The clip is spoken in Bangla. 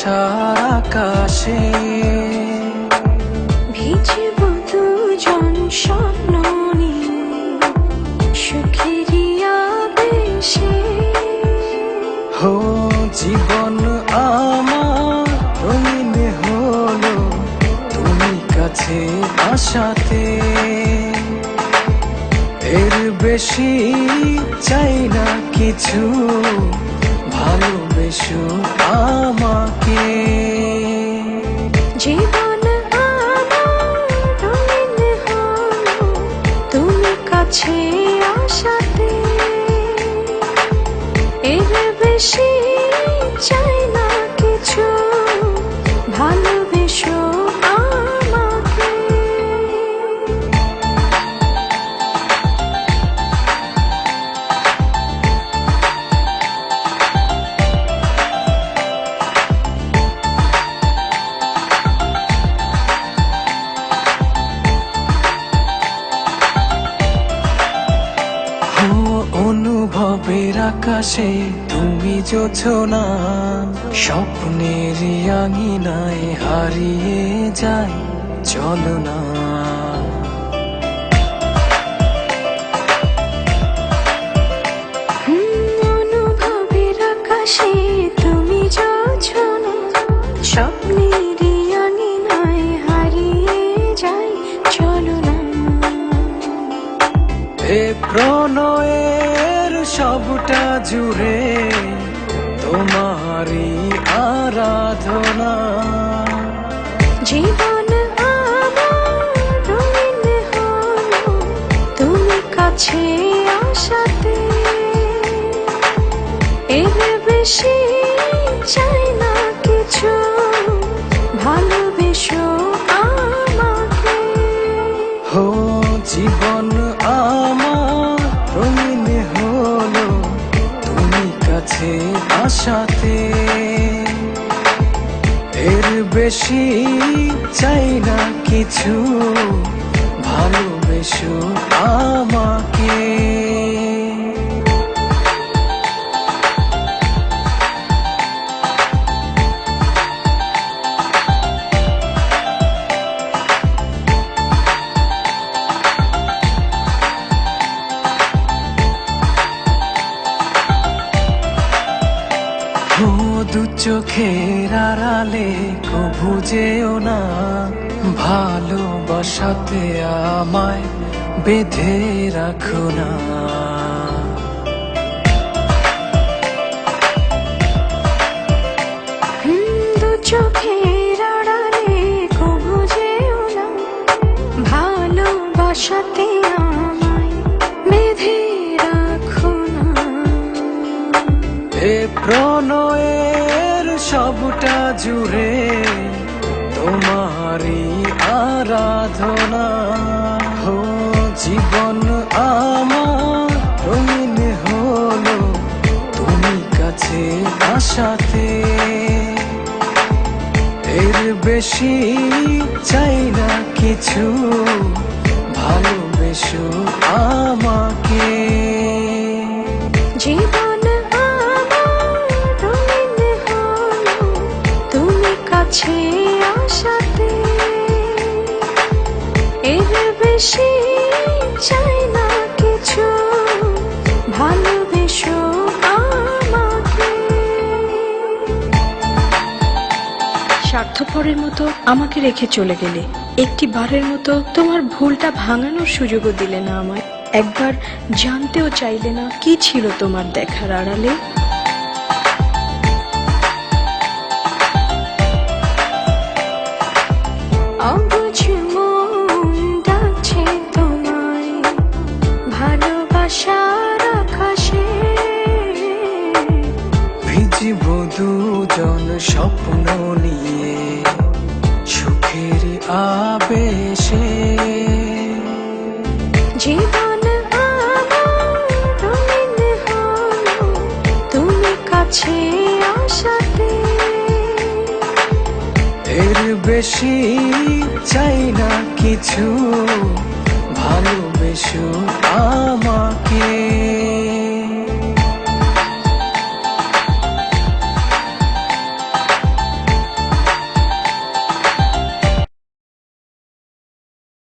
ভালোবাসার আকাশে ভিজব দুজন স্বপ্ন নিয়ে সুখেরই আবেশে। হো জীবন আমার রঙিন হলো তুমি কাছে আসাতে, এর বেশি চাই না কিছু, ভালোবেসো আমাকে। জীবন আমার রঙিন হলো তুমি কাছে আসাতে, এর বেশি চাই না কিছু, ভালোবেসো আমাকে। অনুভবের আকাশে তুমি জোছনা, স্বপ্নের আঙিনায় হারিয়ে যায় চলো না। অনুভবের আকাশে তুমি জোছনা, স্বপ্নের আঙিনায় হারিয়ে যায় চলো না। এ প্রণয়ের সবটা জুড়ে তোমারই আরাধনা। জীবন আমার রঙিন হলো তুমি কাছে আসাতে, এর বেশি চাই না কিছু, ভালোবেসো আমাকে। হো জীবন আমার রঙিন হলো তুমি কাছে আসাতে, এর বেশি চাই না কিছু, ভালোবেসো আমাকে। দু চোখের আড়ালে কভু যেও না, ভালোবাসাতে আমায় বেঁধে রাখো না। দু চোখের আড়ালে কভু যেও না, ভালোবাসাতে আমায় বেঁধে রাখো না। এ প্রণয়ের সবটা জুড়ে তোমারই আরাধনা। হো জীবন আমার রঙিন হলো তুমি কাছে আসাতে, এর বেশি চাই না কিছু, ভালোবেসো আমাকে। জীবন আমার রঙিন হলো তুমি কাছে আসাতে, এর বেশি চাই না কিছু, ভালোবেসো আমাকে। স্বার্থপরের মতো আমাকে রেখে চলে গেলে, একটি বারের মতো তোমার ভুলটা ভাঙানোর সুযোগও দিলে না আমায়। একবার জানতেও চাইলে না কি ছিল তোমার দেখার আড়ালে। অবুঝ মন ডাকছে তোমায় ভালোবাসার আকাশে, ভিজিব দুজন স্বপ্ন নিয়ে সুখের আবেশে। জীবন আমার রঙিন হলো তুমি কাছে আসাতে, এর বেশি চাই না কিছু,